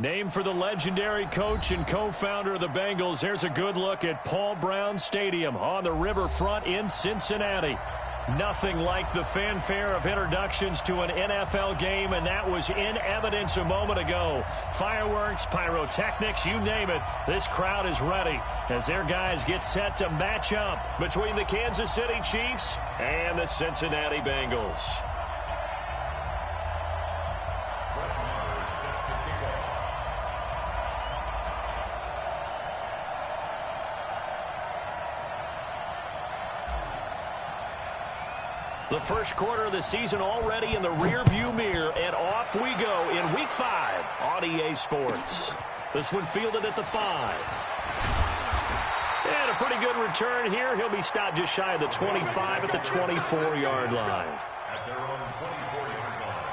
Named for the legendary coach and co-founder of the Bengals, here's a good look at Paul Brown Stadium on the riverfront in Cincinnati. Nothing like the fanfare of introductions to an NFL game, and that was in evidence a moment ago. Fireworks, pyrotechnics, you name it. This crowd is ready as their guys get set to match up between the Kansas City Chiefs and the Cincinnati Bengals. The first quarter of the season already in the rearview mirror, and off we go in Week 5 on EA Sports. This one fielded at the 5. And a pretty good return here. He'll be stopped just shy of the 25 at the 24-yard line. At their own 24-yard line.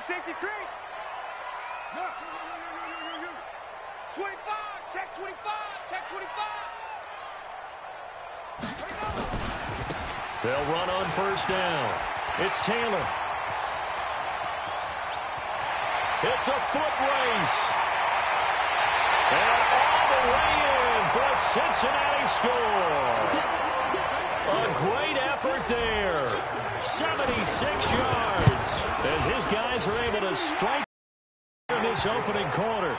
Safety creep. No. 25. Check 25. Check 25. They'll run on first down. It's Taylor. It's a foot race. And all the way in for a Cincinnati score. A great effort there. 76 yards as his guys are able to strike in this opening quarter.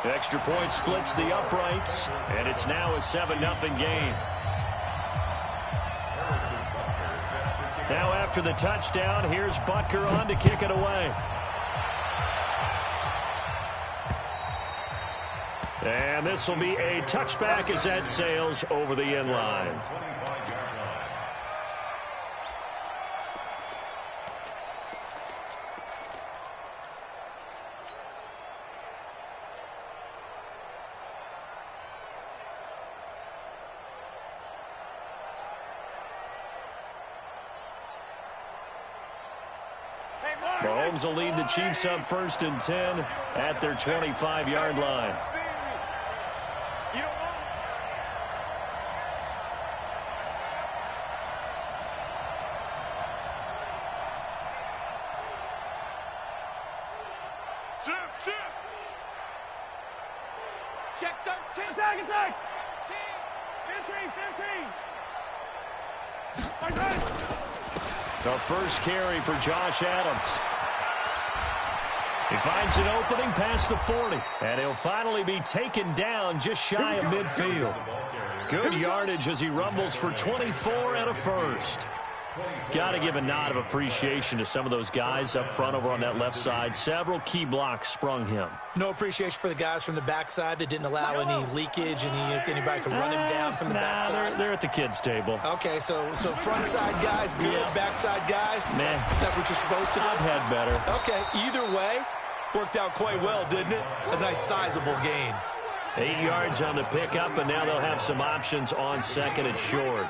Extra point splits the uprights, and it's now a 7-0 game. Now after the touchdown, here's Butker on to kick it away. And this will be a touchback as that sails over the end line. Mahomes will lead the Chiefs up 1st and 10 at their 25-yard line. Check 13. Attack. 15. The first carry for Josh Adams. He finds an opening past the 40, and he'll finally be taken down just shy of midfield. Good yardage as he rumbles for 24 and a first. Got to give a nod of appreciation to some of those guys up front over on that left side. Several key blocks sprung him. No appreciation for the guys from the backside that didn't allow any leakage, anybody could run him down from the backside. They're at the kids' table. Okay, so front side guys good, backside guys, nah. That's what you're supposed to do. I've had better. Okay, either way, worked out quite well, didn't it? A nice sizable gain. 8 yards on the pickup, and now they'll have some options on second and short.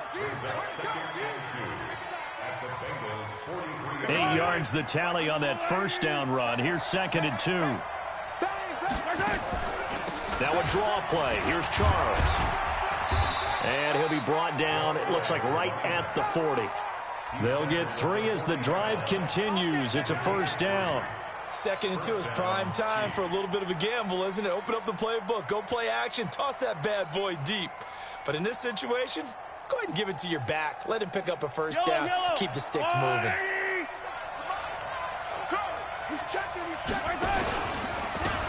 8 yards the tally on that first down run. Here's 2nd and 2. Now a draw play. Here's Charles. And he'll be brought down, it looks like right at the 40. They'll get 3 as the drive continues. It's a first down. 2nd and 2 is prime time for a little bit of a gamble, isn't it? Open up the playbook, go play action, toss that bad boy deep. But in this situation, go ahead and give it to your back. Let him pick up a first down. Keep the sticks moving. He's checking.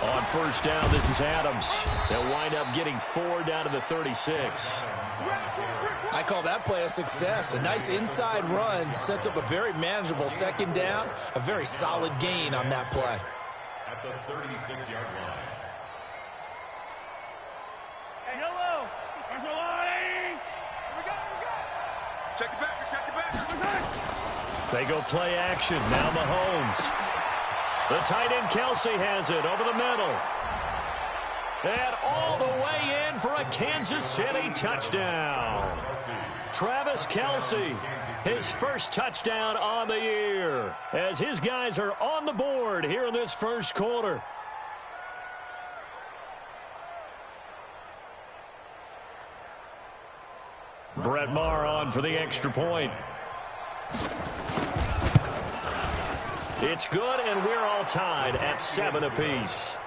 On first down, this is Adams. They'll wind up getting 4 down to the 36. I call that play a success. A nice inside run sets up a very manageable 2nd down. A very solid gain on that play. At the 36-yard line. Hey, hello. There's a line. Here we go. Check the back. They go play action. Now Mahomes. The tight end Kelsey has it over the middle. And all the way in for a Kansas City touchdown. Travis Kelsey, his first touchdown on the year, as his guys are on the board here in this first quarter. Brett Maher on for the extra point. It's good, and we're all tied at 7 apiece.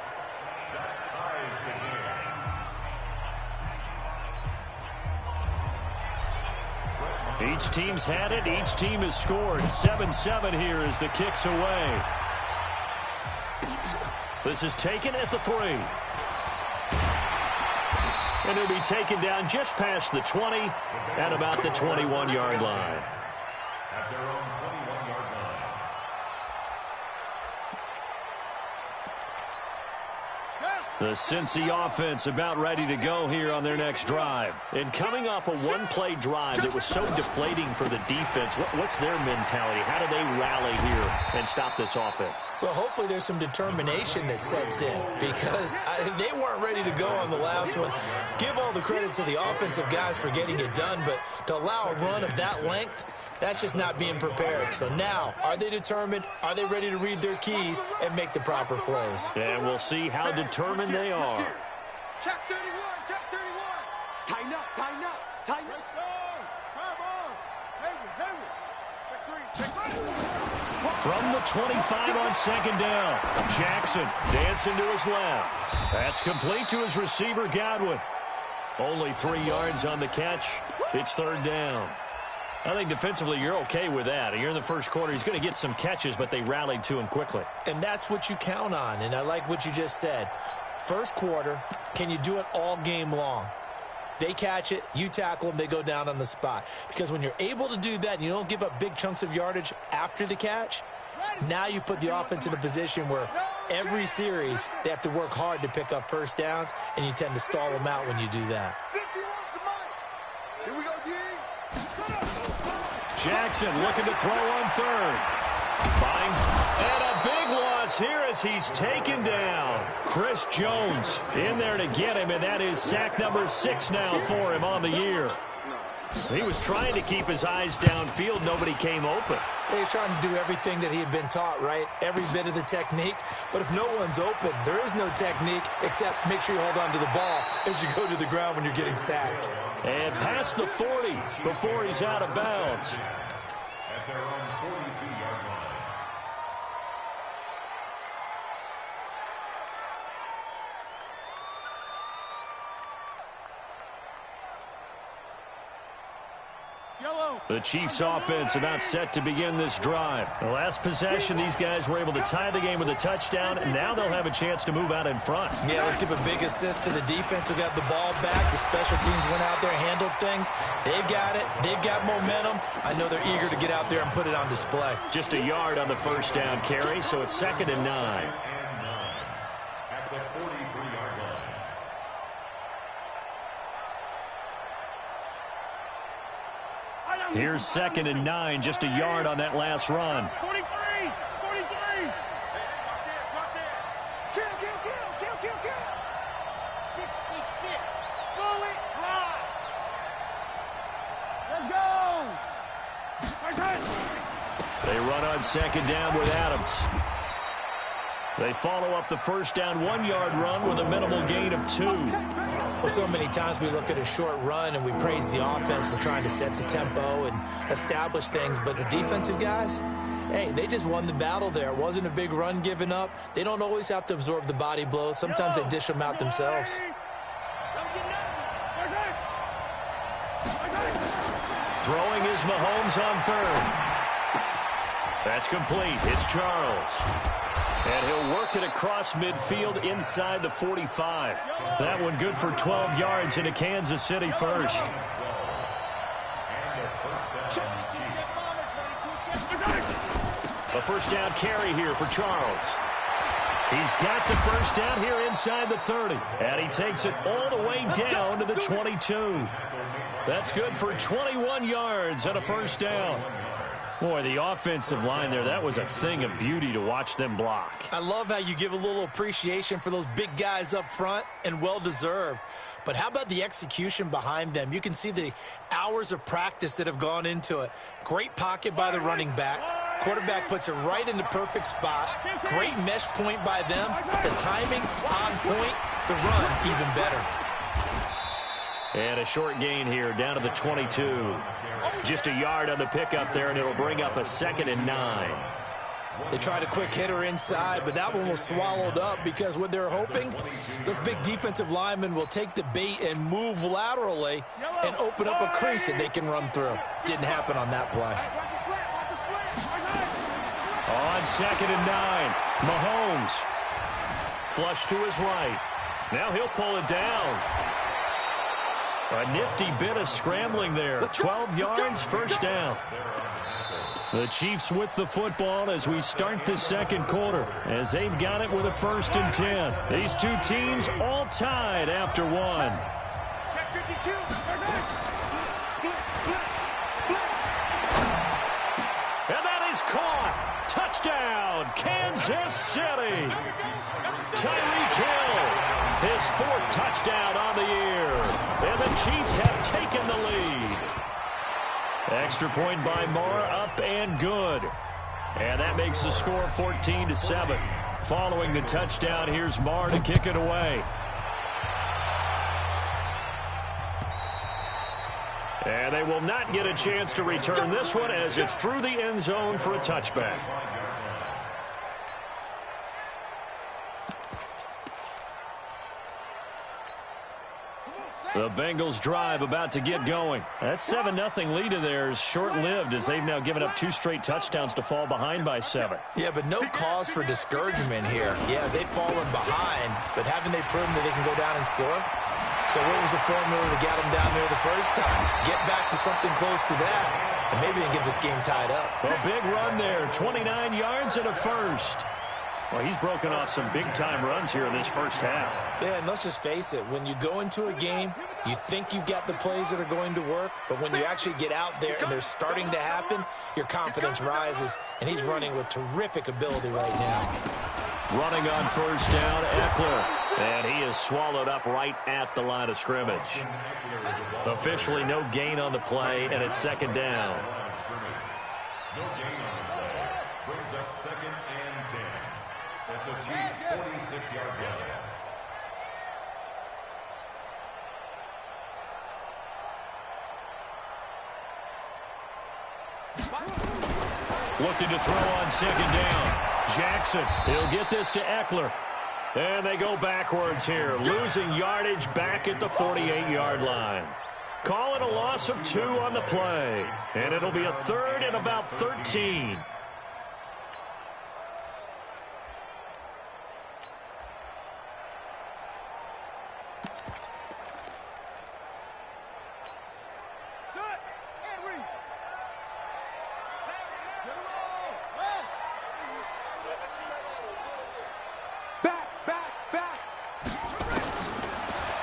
Each team's had it. Each team has scored. 7-7 here as the kick's away. This is taken at the 3. And it'll be taken down just past the 20 at about the 21-yard line. At their own 21-yard line. The Cincy offense about ready to go here on their next drive. And coming off a one-play drive that was so deflating for the defense, what's their mentality? How do they rally here and stop this offense? Well, hopefully there's some determination that sets in, because they weren't ready to go on the last one. Give all the credit to the offensive guys for getting it done, but to allow a run of that length, that's just not being prepared. So now, are they determined? Are they ready to read their keys and make the proper plays? And we'll see how determined they are. Check 31, check 31. Tighten up, tighten up, tighten up. Come on. Henry. Check 3, check 3. From the 25 on second down, Jackson dancing to his left. That's complete to his receiver, Godwin. Only 3 yards on the catch. It's third down. I think defensively you're okay with that. You're in the first quarter. He's going to get some catches, but they rallied to him quickly. And that's what you count on, and I like what you just said. First quarter, can you do it all game long? They catch it, you tackle them, they go down on the spot. Because when you're able to do that and you don't give up big chunks of yardage after the catch, now you put the offense in a position where every series they have to work hard to pick up first downs, and you tend to stall them out when you do that. Here we go, G. Jackson looking to throw on third. And a big loss here as he's taken down. Chris Jones in there to get him, and that is sack number 6 now for him on the year. He was trying to keep his eyes downfield. Nobody came open. He's trying to do everything that he had been taught, right? Every bit of the technique. But if no one's open, there is no technique except make sure you hold on to the ball as you go to the ground when you're getting sacked. And past the 40 before he's out of bounds. At their own 42-yard line. The Chiefs offense about set to begin this drive. The last possession, these guys were able to tie the game with a touchdown, and now they'll have a chance to move out in front. Yeah, let's give a big assist to the defense who got the ball back. The special teams went out there, handled things. They've got it. They've got momentum. I know they're eager to get out there and put it on display. Just a yard on the first down carry, so it's 2nd and 9. At the 43-yard line. Here's 2nd and 9, just a yard on that last run. 43. Watch it. Kill. 66. Pull it high. Let's go. They run on 2nd down with Adams. They follow up the first down 1-yard run with a minimal gain of 2. Well, so many times we look at a short run and we praise the offense for trying to set the tempo and establish things. But the defensive guys, hey, they just won the battle there. It wasn't a big run given up. They don't always have to absorb the body blows. Sometimes they dish them out themselves. Throwing is Mahomes on third. That's complete. It's Charles. And he'll work it across midfield inside the 45. That one good for 12 yards into Kansas City first. A first down carry here for Charles. He's got the first down here inside the 30. And he takes it all the way down to the 22. That's good for 21 yards and a first down. Boy, the offensive line there, that was a thing of beauty to watch them block. I love how you give a little appreciation for those big guys up front, and well-deserved. But how about the execution behind them? You can see the hours of practice that have gone into it. Great pocket by the running back. Quarterback puts it right in the perfect spot. Great mesh point by them. The timing on point. The run even better. And a short gain here down to the 22. Just a yard on the pickup there, and it'll bring up a 2nd and 9. They tried a quick hitter inside, but that one was swallowed up because what they're hoping, those big defensive linemen will take the bait and move laterally and open up a crease that they can run through. Didn't happen on that play. On 2nd and 9, Mahomes. Flush to his right. Now he'll pull it down. A nifty bit of scrambling there. 12 yards, first down. The Chiefs with the football as we start the second quarter, as they've got it with a 1st and 10. These two teams all tied after one. And that is caught. Touchdown, Kansas City. Tyreek Hill. His 4th touchdown on the year. And the Chiefs have taken the lead. Extra point by Moore, up and good. And that makes the score 14-7. Following the touchdown, here's Moore to kick it away. And they will not get a chance to return this one as it's through the end zone for a touchback. The Bengals drive about to get going. That 7-0 lead of theirs short-lived as they've now given up 2 straight touchdowns to fall behind by 7. Yeah, but no cause for discouragement here. Yeah, they've fallen behind, but haven't they proven that they can go down and score? So what was the formula that got them down there the first time? Get back to something close to that, and maybe they can get this game tied up. A big run there, 29 yards and a first. Well, he's broken off some big-time runs here in this first half. Yeah, and let's just face it. When you go into a game, you think you've got the plays that are going to work, but when you actually get out there and they're starting to happen, your confidence rises, and he's running with terrific ability right now. Running on first down, Eckler. And he is swallowed up right at the line of scrimmage. Officially no gain on the play, and it's 2nd down. No gain on the play. Brings up 2nd and 10. At the Chiefs' 46-yard line. Looking to throw on 2nd down. Jackson, he'll get this to Eckler. And they go backwards here, losing yardage back at the 48-yard line. Call it a loss of 2 on the play. And it'll be a 3rd and about 13.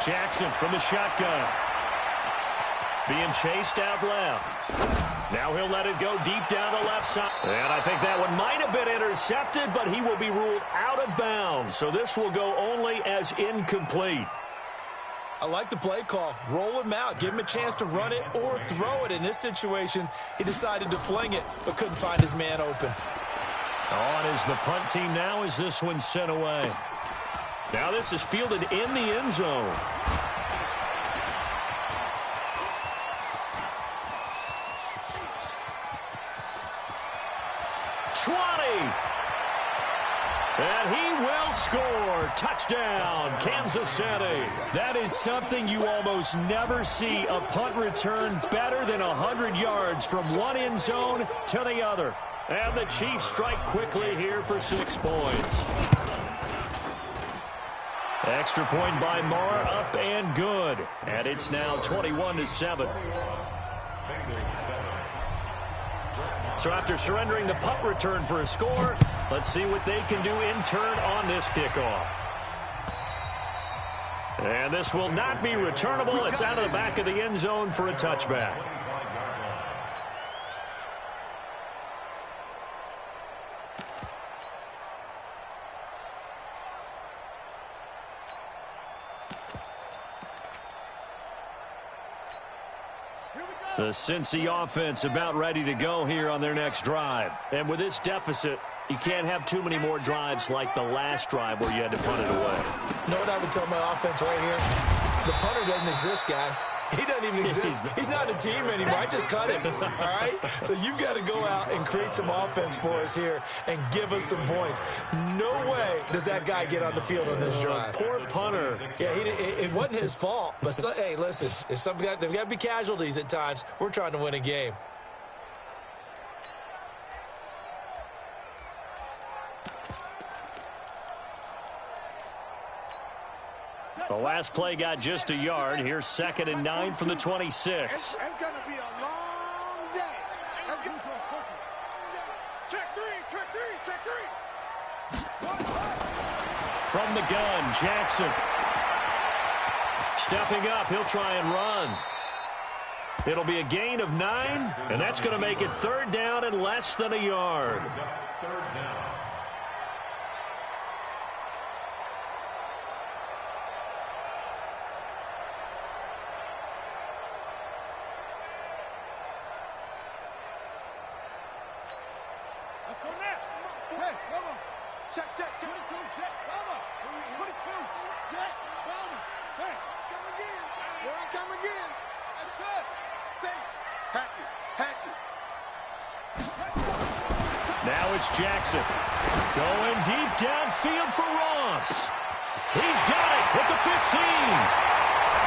Jackson from the shotgun. Being chased out left. Now he'll let it go deep down the left side. And I think that one might have been intercepted, but he will be ruled out of bounds. So this will go only as incomplete. I like the play call. Roll him out. Give him a chance to run it or throw it. In this situation, he decided to fling it, but couldn't find his man open. On is the punt team now as this one's sent away. Now this is fielded in the end zone. And he will score. Touchdown, Kansas City. That is something you almost never see. A punt return better than 100 yards from one end zone to the other. And the Chiefs strike quickly here for 6 points. Extra point by Moore, up and good. And it's now 21-7. So after surrendering the punt return for a score, let's see what they can do in turn on this kickoff. And this will not be returnable. It's out of the back of the end zone for a touchback. The Cincy offense about ready to go here on their next drive. And with this deficit, you can't have too many more drives like the last drive where you had to punt it away. You know what I would tell my offense right here? The punter doesn't exist, guys. He doesn't even exist. He's not a team anymore. I just cut him, all right? So you've got to go out and create some offense for us here and give us some points. No way does that guy get on the field on this drive. Poor punter. Yeah, it wasn't his fault. But, hey, listen, there's got to be casualties at times. We're trying to win a game. The last play got just a yard. Here's 2nd and 9 from the 26. It's going to be a long day. Let's get to a focus. Check three. From the gun, Jackson. Stepping up, he'll try and run. It'll be a gain of 9, and that's going to make it 3rd down and less than a yard. 3rd down. Let's go now. Hey, Lobo. Check. 22, check. Lobo. 22, check. Lobo. Hey, come again. Here I come again. That's it. Say, Hatchet. Now it's Jackson. Going deep downfield for Ross. He's got it at the 15.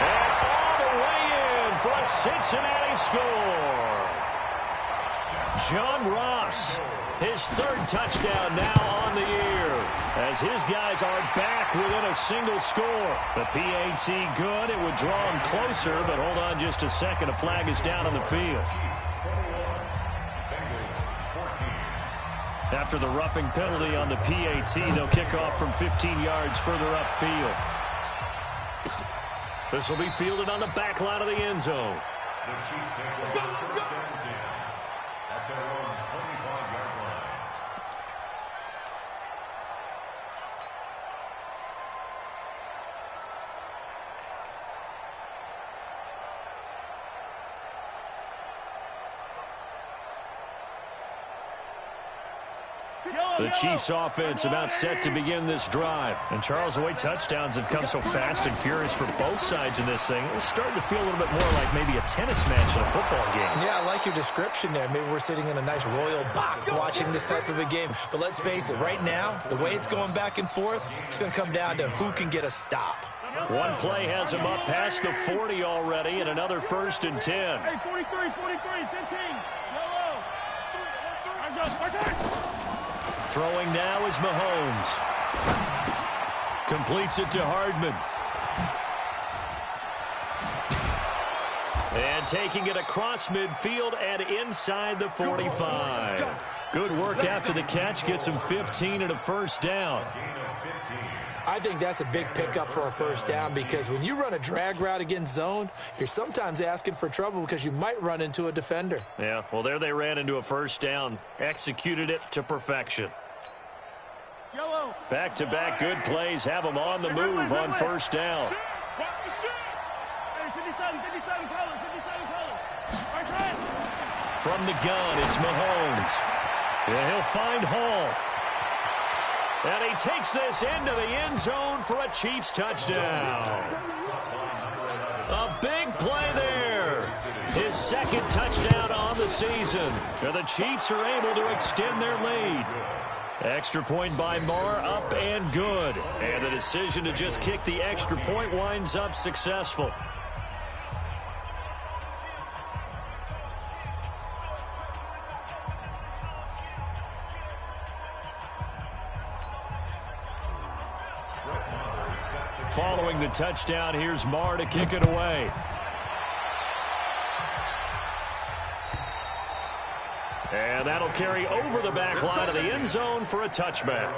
And all the way in for a Cincinnati score. John Ross. His 3rd touchdown now on the year as his guys are back within a single score. The PAT good. It would draw him closer, but hold on just a second. A flag is down on the field. After the roughing penalty on the PAT, they'll kick off from 15 yards further upfield. This will be fielded on the back line of the end zone. The Chiefs take over 1st and 10 at their own 25-yard line. The Chiefs offense about set to begin this drive. And Charles, the way touchdowns have come so fast and furious for both sides in this thing, it's starting to feel a little bit more like maybe a tennis match in a football game. Yeah, I like your description there. Maybe we're sitting in a nice royal box watching this type of a game. But let's face it, right now, the way it's going back and forth, it's going to come down to who can get a stop. One play has him up past the 40 already, and another 1st and 10. Hey, 43, 15. Yellow. Throwing now is Mahomes. Completes it to Hardman. And taking it across midfield and inside the 45. Good work after the catch. Gets him 15 and a 1st down. I think that's a big pickup for a 1st down because when you run a drag route against zone, you're sometimes asking for trouble because you might run into a defender. Yeah, well, there they ran into a 1st down. Executed it to perfection. Back-to-back good plays have them on the move on 1st down. From the gun, it's Mahomes. Yeah, he'll find Hall. And he takes this into the end zone for a Chiefs touchdown. A big play there. His 2nd touchdown on the season. And the Chiefs are able to extend their lead. Extra point by Marr, up and good. And the decision to just kick the extra point winds up successful. Following the touchdown, here's Marr to kick it away. And that'll carry over the back line of the end zone for a touchback.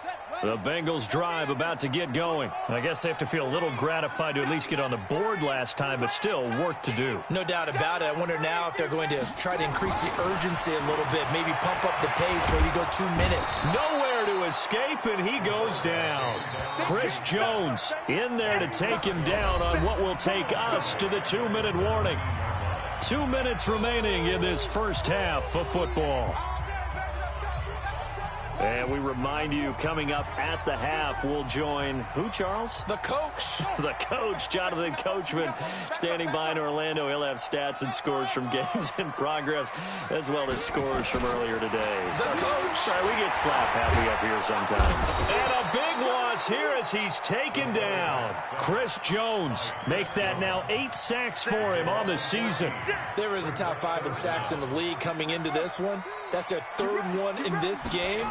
Set. The Bengals drive about to get going. I guess they have to feel a little gratified to at least get on the board last time, but still work to do. No doubt about it. I wonder now if they're going to try to increase the urgency a little bit, maybe pump up the pace, maybe go 2 minute. Nowhere to escape, and he goes down. Chris Jones in there to take him down on what will take us to the 2-minute warning. 2 minutes remaining in this first half of football. And we remind you, coming up at the half, we'll join who, Charles? The coach. The coach, Jonathan Coachman, standing by in Orlando. He'll have stats and scores from games in progress, as well as scores from earlier today. The coach. Sorry, we get slap happy up here sometimes. And a big loss here as he's taken down. Chris Jones, make that now 8 sacks for him on the season. They were in the top 5 in sacks in the league coming into this one. That's their 3rd one in this game.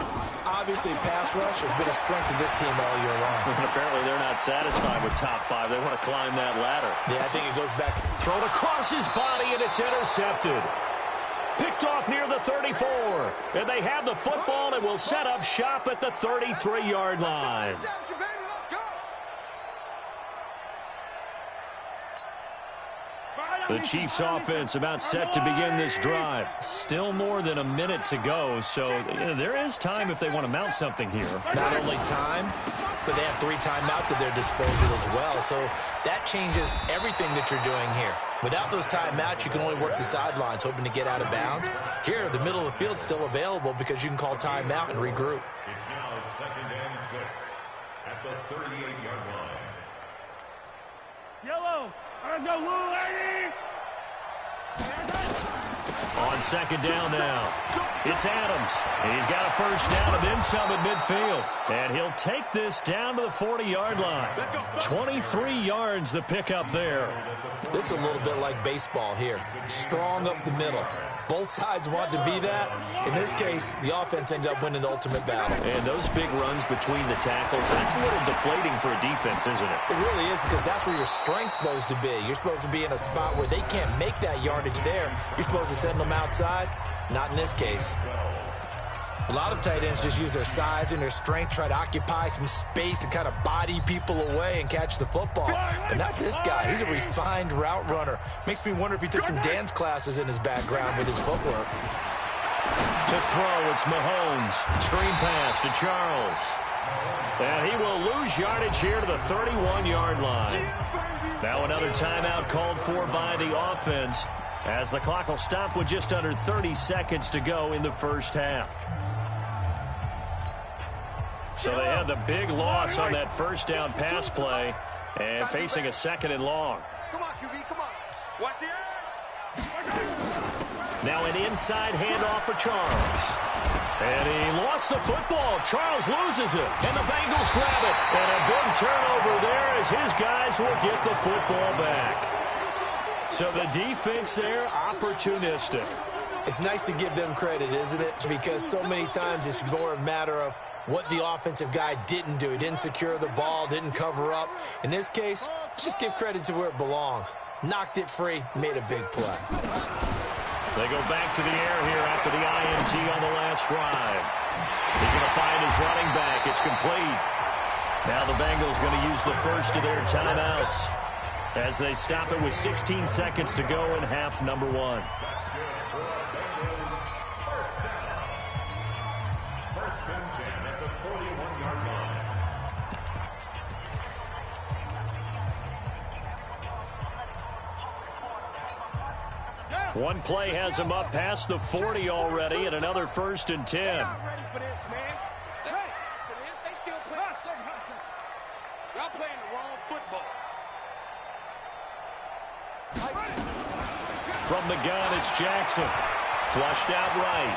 Obviously, pass rush has been a strength of this team all year long. And apparently they're not satisfied with top 5. They want to climb that ladder. Yeah, I think it goes back. Thrown across his body, and it's intercepted. Picked off near the 34. And they have the football and will set up shop at the 33-yard line. The Chiefs offense about set to begin this drive. Still more than a minute to go, so there is time if they want to mount something here. Not only time, but they have 3 timeouts at their disposal as well, so that changes everything that you're doing here. Without those timeouts, you can only work the sidelines, hoping to get out of bounds. Here, the middle of the field's still available because you can call timeout and regroup. It's now 2nd and 6 at the 38-yard line. Yellow. Let's go, Lou, lady. On 2nd down now, it's Adams. He's got a first down and then some at midfield. And he'll take this down to the 40-yard line. 23 yards the pickup there. This is a little bit like baseball here. Strong up the middle. Both sides want to be that. In this case, the offense ended up winning the ultimate battle. And those big runs between the tackles, that's a little deflating for a defense, isn't it? It really is, because that's where your strength's supposed to be. You're supposed to be in a spot where they can't make that yardage there. You're supposed to send them outside. Not in this case. A lot of tight ends just use their size and their strength, try to occupy some space and kind of body people away and catch the football. But not this guy. He's a refined route runner. Makes me wonder if he took some dance classes in his background with his footwork. To throw, it's Mahomes. Screen pass to Charles. And he will lose yardage here to the 31-yard line. Now another timeout called for by the offense, as the clock will stop with just under 30 seconds to go in the first half. So they had the big loss on that first down pass play and facing a 2nd and long. Come on, QB, come on. Watch the edge. Now an inside handoff for Charles. And he lost the football. Charles loses it, and the Bengals grab it. And a big turnover there as his guys will get the football back. So the defense there, opportunistic. It's nice to give them credit, isn't it? Because so many times it's more a matter of what the offensive guy didn't do. He didn't secure the ball, didn't cover up. In this case, let's just give credit to where it belongs. Knocked it free, made a big play. They go back to the air here after the INT on the last drive. He's going to find his running back. It's complete. Now the Bengals going to use the first of their timeouts as they stop it with 16 seconds to go in half number 1. One play has him up past the 40 already, and another 1st and 10. Ready for this, man. Hey, for this, they still play. Y'all playing the wrong football. From the gun, it's Jackson. Flushed out right.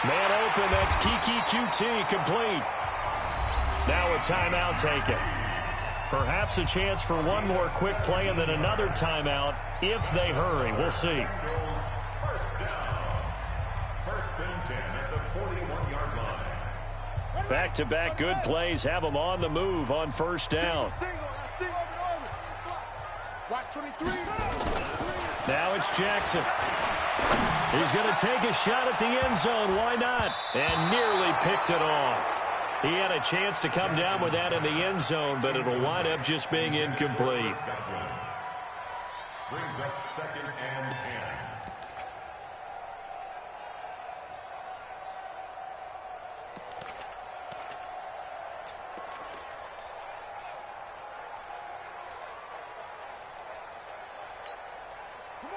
Man open, that's Kiki QT, complete. Now a timeout taken. Perhaps a chance for one more quick play and then another timeout if they hurry. We'll see. First down. 1st and 10 at the 41-yard line. Back-to-back good plays have them on the move on first down. Watch 23. Now it's Jackson. He's going to take a shot at the end zone. Why not? And nearly picked it off. He had a chance to come down with that in the end zone, but it'll wind up just being incomplete. Brings up 2nd and 10.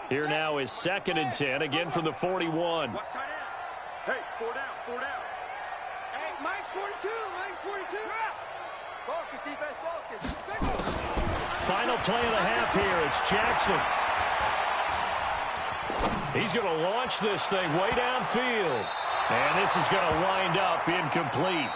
Here now is 2nd and 10, again from the 41. Watch tight end. Hey, 4 down, 4 down. Hey, Mike's 42, Mike's 42. Focus, defense, focus. Final play of the half here. It's Jackson. He's going to launch this thing way downfield. And this is going to wind up incomplete.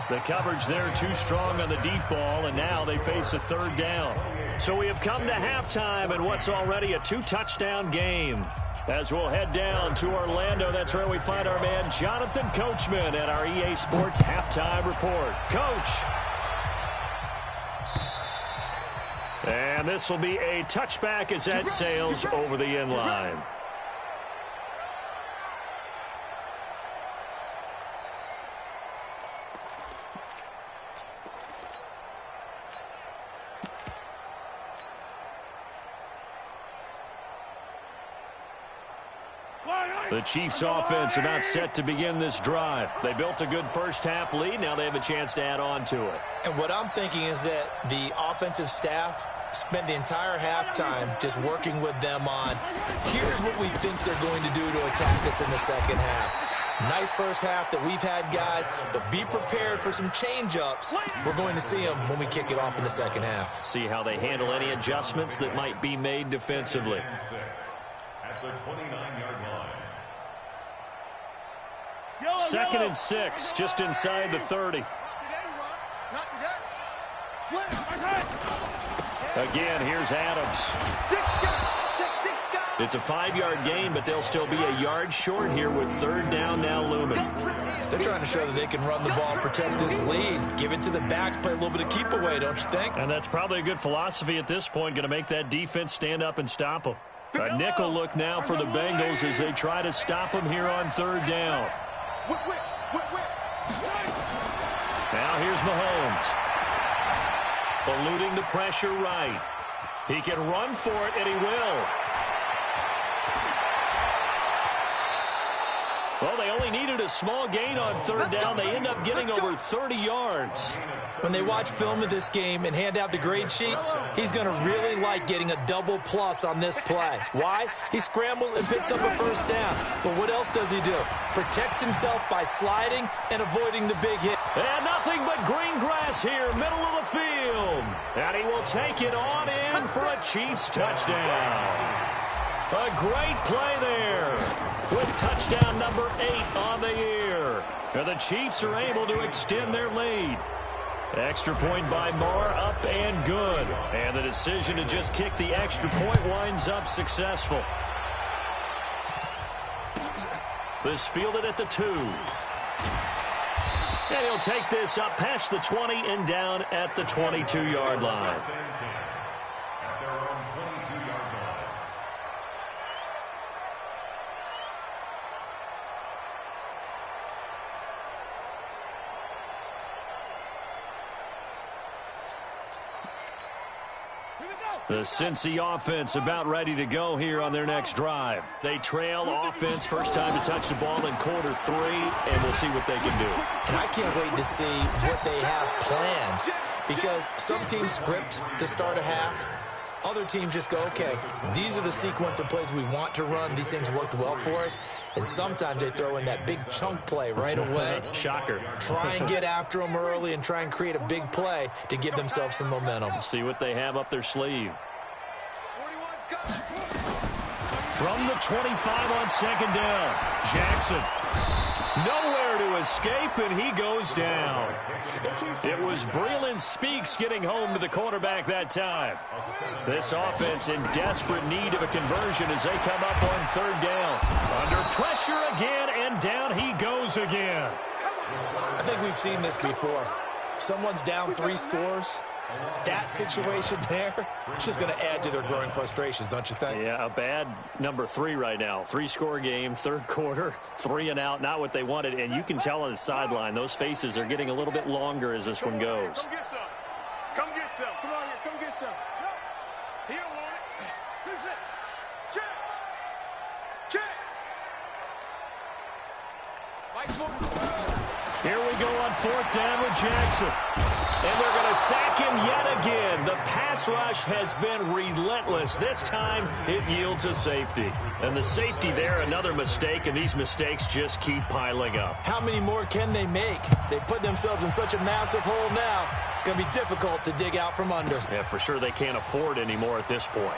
The coverage there too strong on the deep ball, and now they face a 3rd down. So we have come to halftime in what's already a 2-touchdown game. As we'll head down to Orlando, that's where we find our man Jonathan Coachman at our EA Sports Halftime Report. Coach. And this will be a touchback as that sails over the end line. The Chiefs offense about set to begin this drive. They built a good first-half lead. Now they have a chance to add on to it. And what I'm thinking is that the offensive staff spent the entire halftime just working with them on, here's what we think they're going to do to attack us in the second half. Nice first half that we've had, guys, but be prepared for some change-ups. We're going to see them when we kick it off in the second half. See how they handle any adjustments that might be made defensively. At the 29-yard line. 2nd and 6, just inside the 30. Not today. Slip. Again, here's Adams. It's a 5-yard gain, but they'll still be a yard short here with 3rd down now looming. They're trying to show that they can run the ball, protect this lead, give it to the backs, play a little bit of keep away, don't you think? And that's probably a good philosophy at this point, going to make that defense stand up and stop them. A nickel look now for the Bengals as they try to stop them here on 3rd down. Now here's Mahomes. Eluding the pressure right. He can run for it, and he will. Well, they only needed a small gain on 3rd down. They end up getting over 30 yards. When they watch film of this game and hand out the grade sheets, he's going to really like getting a double plus on this play. Why? He scrambles and picks up a 1st down. But what else does he do? Protects himself by sliding and avoiding the big hit. And nothing but green grass here, middle of the field. And he will take it on in for a Chiefs touchdown. A great play there with touchdown number 8 on the year. And the Chiefs are able to extend their lead. Extra point by Marr, up and good. And the decision to just kick the extra point winds up successful. This fielded at the 2. And he'll take this up past the 20 and down at the 22-yard line. At their own 22-yard line. The Cincy offense about ready to go here on their next drive. They trail offense, first time to touch the ball in quarter 3, and we'll see what they can do. And I can't wait to see what they have planned, because some teams script to start a half. Other teams just go, okay, these are the sequence of plays we want to run. These things worked well for us. And sometimes they throw in that big chunk play right away. Shocker. Try and get after them early and try and create a big play to give themselves some momentum. See what they have up their sleeve. From the 25 on 2nd down, Jackson. Nowhere to escape, and he goes down. It was Breeland Speaks getting home to the quarterback that time. This offense in desperate need of a conversion as they come up on 3rd down. Under pressure again, and down he goes again. I think we've seen this before. Someone's down 3 scores, That situation there, it's just going to add to their growing frustrations, don't you think? Yeah, a bad number 3 right now. 3-score game, third quarter, 3 and out, not what they wanted. And you can tell on the sideline, those faces are getting a little bit longer as this one goes. Come get some. Come get some. Come on here. Come get some. He don't want it. Check. Check. Here we go on 4th down with Jackson. And they're going to sack him yet again. The pass rush has been relentless. This time, it yields a safety. And the safety there, another mistake, and these mistakes just keep piling up. How many more can they make? They put themselves in such a massive hole now. Going to be difficult to dig out from under. Yeah, for sure they can't afford anymore at this point.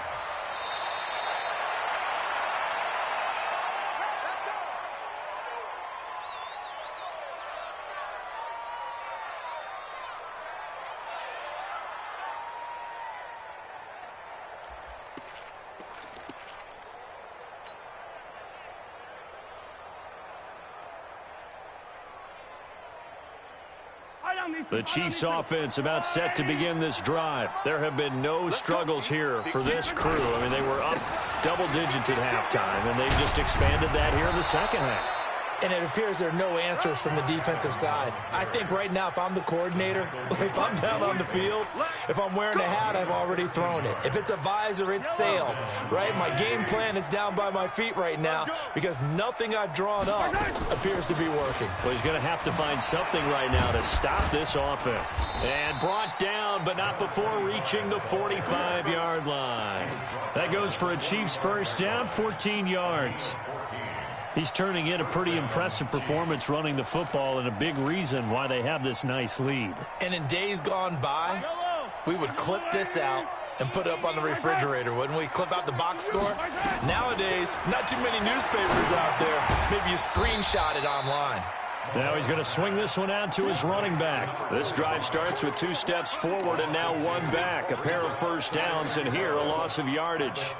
The Chiefs offense about set to begin this drive. There have been no struggles here for this crew. I mean, they were up double digits at halftime, and they've just expanded that here in the second half. And it appears there are no answers from the defensive side. I think right now, if I'm the coordinator, if I'm down on the field, if I'm wearing a hat, I've already thrown it. If it's a visor, it's sail, right? My game plan is down by my feet right now because nothing I've drawn up appears to be working. Well, he's going to have to find something right now to stop this offense. And brought down, but not before reaching the 45-yard line. That goes for a Chiefs first down, 14 yards. He's turning in a pretty impressive performance running the football and a big reason why they have this nice lead. And in days gone by, we would clip this out and put it up on the refrigerator, wouldn't we? Clip out the box score. Nowadays, not too many newspapers out there. Maybe you screenshot it online. Now he's going to swing this one out to his running back. This drive starts with 2 steps forward and now 1 back. A pair of first downs, and here a loss of yardage.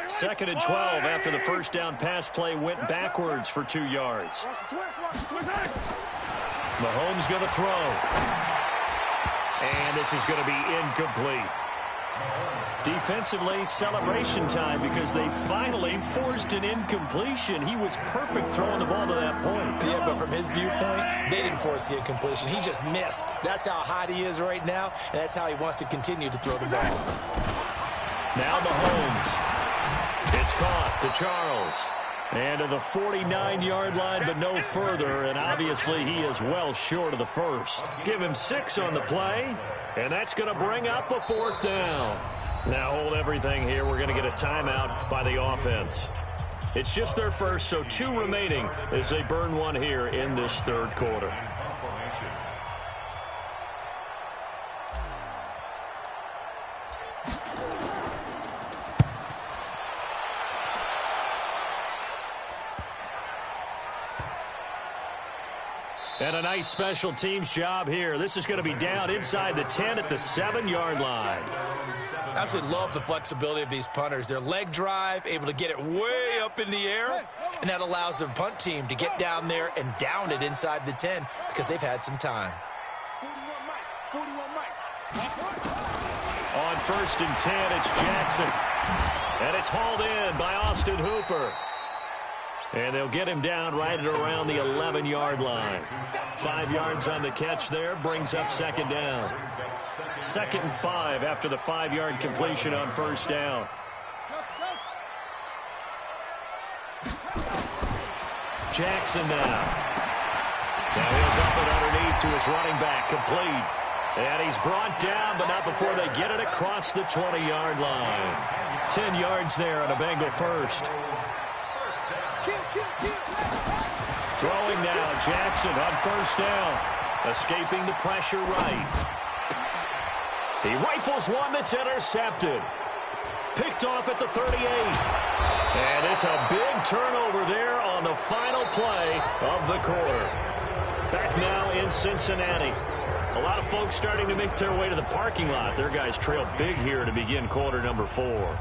Second and 12 after the first down pass play went backwards for 2 yards. Mahomes going to throw. And this is going to be incomplete. Defensively, celebration time because they finally forced an incompletion. He was perfect throwing the ball to that point. Yeah, but from his viewpoint, they didn't force the incompletion. He just missed. That's how hot he is right now, and that's how he wants to continue to throw the ball. Now Mahomes. It's caught to Charles. And to the 49-yard line, but no further. And obviously, he is well short of the first. Give him 6 on the play. And that's going to bring up a 4th down. Now hold everything here. We're going to get a timeout by the offense. It's just their first, so 2 remaining as they burn one here in this third quarter. And a nice special teams job here. This is going to be down inside the 10 at the 7-yard line. I absolutely love the flexibility of these punters. Their leg drive, able to get it way up in the air, and that allows the punt team to get down there and down it inside the 10 because they've had some time. On 1st and 10, it's Jackson. And it's hauled in by Austin Hooper. And they'll get him down right at around the 11-yard line. 5 yards on the catch there, brings up 2nd down. 2nd and 5 after the 5-yard completion on 1st down. Jackson now. Now he'll dump it underneath to his running back, complete. And he's brought down, but not before they get it across the 20-yard line. 10 yards there on a Bengal first. Throwing now, Jackson on 1st down. Escaping the pressure right. He rifles one that's intercepted. Picked off at the 38. And it's a big turnover there on the final play of the quarter. Back now in Cincinnati. A lot of folks starting to make their way to the parking lot. Their guys trail big here to begin quarter number 4.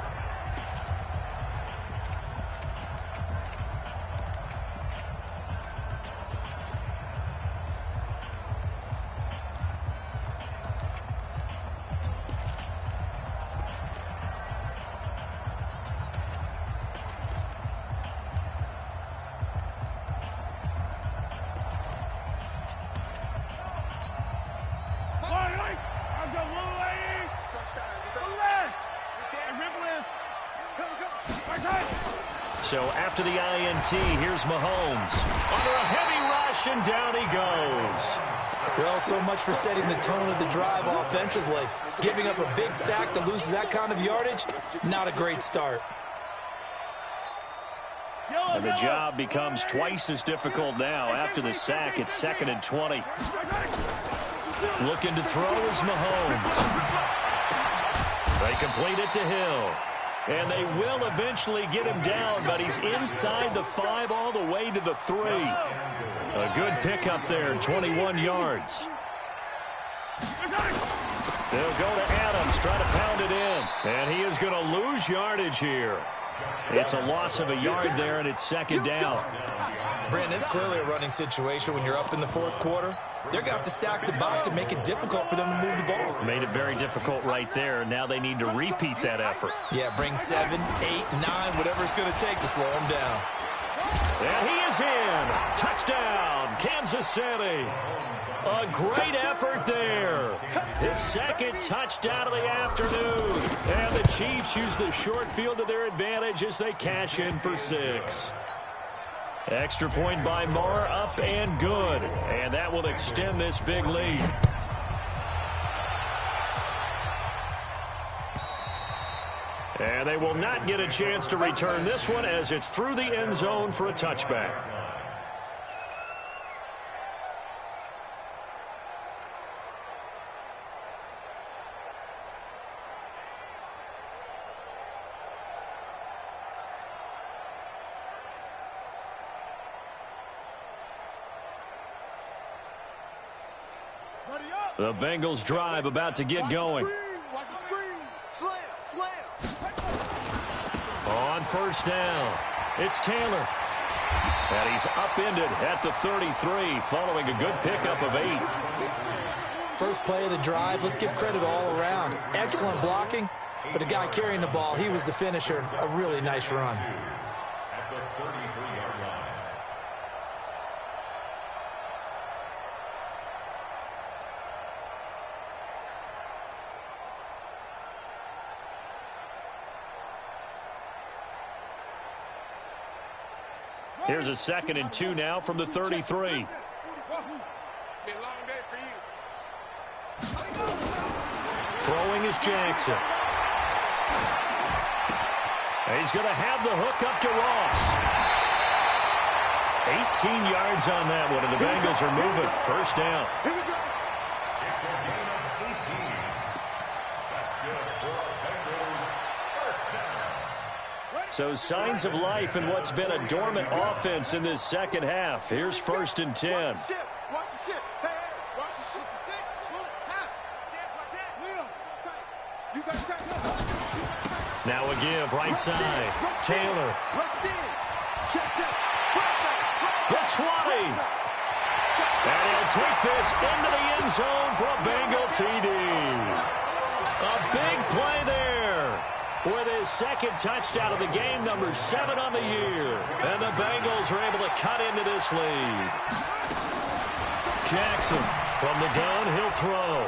So after the INT, here's Mahomes. Under a heavy rush, and down he goes. Well, so much for setting the tone of the drive offensively. Giving up a big sack that loses that kind of yardage, not a great start. And the job becomes twice as difficult now. After the sack, it's 2nd and 20. Looking to throw is Mahomes. They complete it to Hill. And they will eventually get him down, but he's inside the 5 all the way to the 3. A good pickup there, 21 yards. They'll go to Adams, try to pound it in. And he is going to lose yardage here. It's a loss of a yard there, and it's 2nd down. Brandon, it's clearly a running situation when you're up in the 4th quarter. They're going to have to stack the box and make it difficult for them to move the ball. Made it very difficult right there. Now they need to repeat that effort. Yeah, bring 7, 8, 9, whatever it's going to take to slow them down. And he is in. Touchdown, Kansas City. A great effort there. His 2nd touchdown of the afternoon. And the Chiefs use the short field to their advantage as they cash in for 6. Extra point by Marr, up and good. And that will extend this big lead. And they will not get a chance to return this one as it's through the end zone for a touchback. The Bengals drive about to get going. Watch the screen. Slam. On 1st down, it's Taylor. And he's upended at the 33 following a good pickup of 8. First play of the drive, let's give credit all around. Excellent blocking, but the guy carrying the ball, he was the finisher. A really nice run. At the 33-yard line. Here's a 2nd and 2 now from the 33. It's been a long day for you. Throwing is Jackson. And he's going to have the hook up to Ross. 18 yards on that one, and the Bengals are moving. 1st down. It's a gain of 18. That's good for Bengals. 1st down. So signs of life in what's been a dormant offense in this 2nd half. Here's 1st and 10. Watch the ship. Hey, watch the ship. To 6. Pull it. Half. Will. You got to tackle. Now a give, right side. Taylor. Rush in. Check. The 20. And he'll take this into the end zone for a Bengal TD. A big play there with his 2nd touchdown of the game, number 7 on the year. And the Bengals are able to cut into this lead. Jackson from the gun, he'll throw.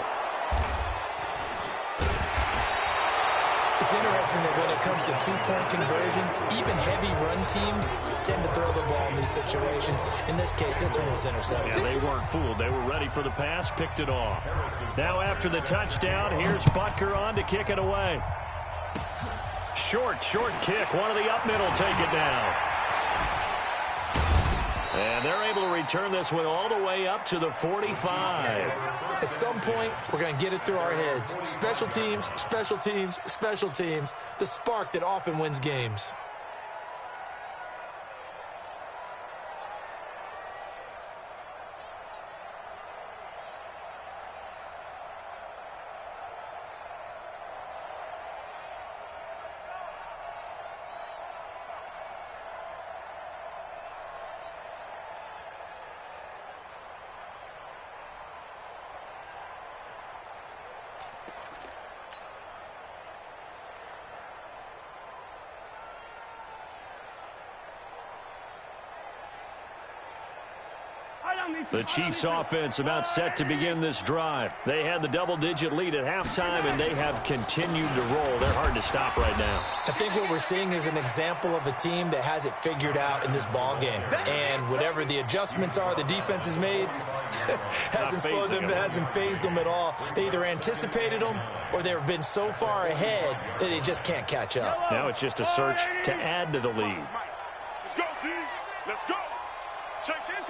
It's interesting that when it comes to 2-point conversions, even heavy run teams tend to throw the ball in these situations. In this case, this one was intercepted. Yeah, they weren't fooled. They were ready for the pass, picked it off. Now after the touchdown, here's Butker on to kick it away. Short kick. One of the up middle take it down. And they're able to return this one all the way up to the 45. At some point, we're going to get it through our heads. Special teams, special teams, special teams. The spark that often wins games. The Chiefs offense about set to begin this drive. They had the double-digit lead at halftime, and they have continued to roll. They're hard to stop right now. I think what we're seeing is an example of a team that has it figured out in this ball game. And whatever the adjustments are the defense has made, hasn't slowed them, hasn't phased them at all. They either anticipated them or they've been so far ahead that they just can't catch up. Now it's just a search to add to the lead. Let's go, D. Let's go. Check 15.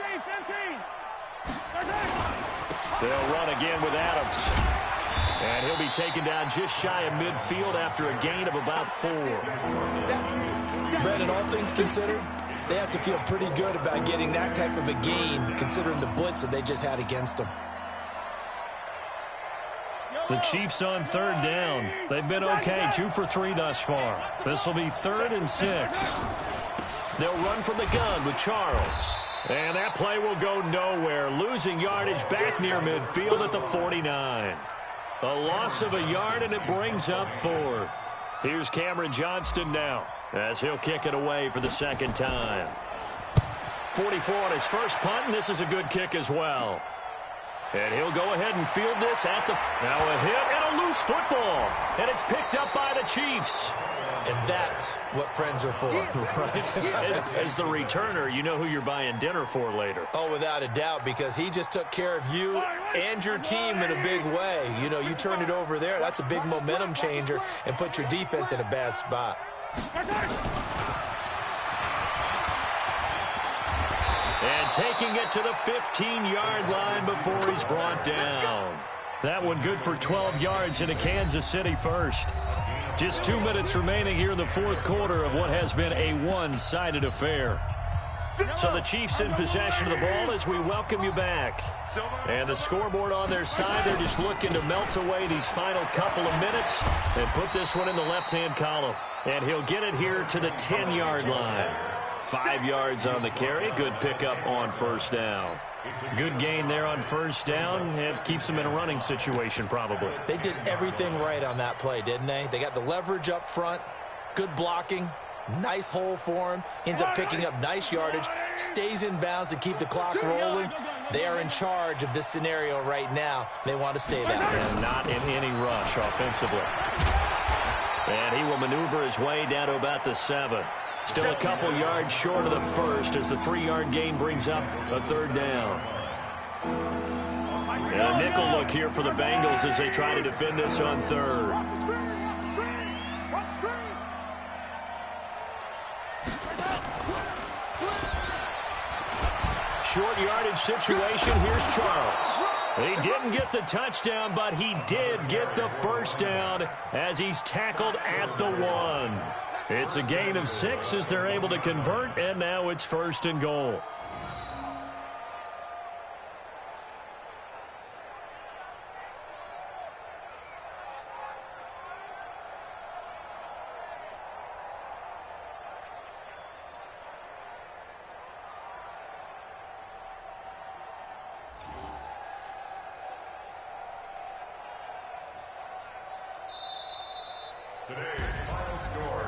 They'll run again with Adams. And he'll be taken down just shy of midfield after a gain of about 4. Brandon, all things considered, they have to feel pretty good about getting that type of a gain considering the blitz that they just had against them. The Chiefs on 3rd down. They've been okay, 2 for 3 thus far. This will be 3rd and 6. They'll run from the gun with Charles. And that play will go nowhere, losing yardage back near midfield at the 49. A loss of a yard, and it brings up 4th. Here's Cameron Johnston now, as he'll kick it away for the 2nd time. 44 on his first punt, and this is a good kick as well. And he'll go ahead and field this at the... Now a hit and a loose football. And it's picked up by the Chiefs. And that's what friends are for. As the returner, you know who you're buying dinner for later. Oh, without a doubt, because he just took care of you and your team in a big way. You know, you turn it over there, that's a big momentum changer, and put your defense in a bad spot. And taking it to the 15-yard line before he's brought down. That one good for 12 yards into Kansas City first. Just 2 minutes remaining here in the 4th quarter of what has been a one-sided affair. So the Chiefs in possession of the ball as we welcome you back. And the scoreboard on their side, they're just looking to melt away these final couple of minutes and put this one in the left-hand column. And he'll get it here to the 10-yard line. 5 yards on the carry. Good pickup on 1st down. Good gain there on 1st down. It keeps them in a running situation probably. They did everything right on that play, didn't they? They got the leverage up front, good blocking, nice hole for him, ends up picking up nice yardage, stays in bounds to keep the clock rolling. They are in charge of this scenario right now. They want to stay that way. And not in any rush offensively. And he will maneuver his way down to about the 7. Still a couple yards short of the 1st as the 3-yard gain brings up a 3rd down. And a nickel look here for the Bengals as they try to defend this on 3rd. Short yardage situation. Here's Charles. He didn't get the touchdown, but he did get the 1st down as he's tackled at the 1. It's a gain of 6 as they're able to convert, and now it's 1st and goal.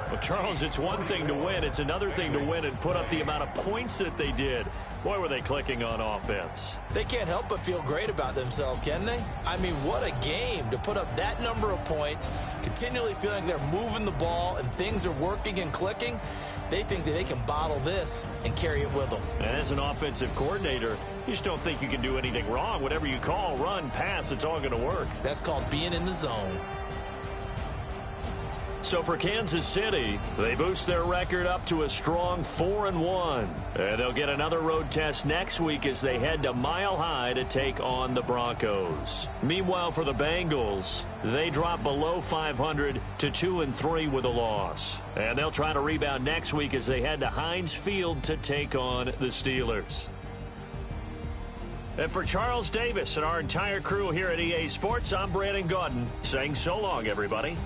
Well, Charles, it's one thing to win. It's another thing to win and put up the amount of points that they did. Boy, were they clicking on offense. They can't help but feel great about themselves, can they? I mean, what a game to put up that number of points, continually feeling they're moving the ball and things are working and clicking. They think that they can bottle this and carry it with them. And as an offensive coordinator, you just don't think you can do anything wrong. Whatever you call, run, pass, it's all going to work. That's called being in the zone. So for Kansas City, they boost their record up to a strong 4-1. And they'll get another road test next week as they head to Mile High to take on the Broncos. Meanwhile, for the Bengals, they drop below 500 to 2-3 with a loss. And they'll try to rebound next week as they head to Heinz Field to take on the Steelers. And for Charles Davis and our entire crew here at EA Sports, I'm Brandon Gaudin saying so long, everybody.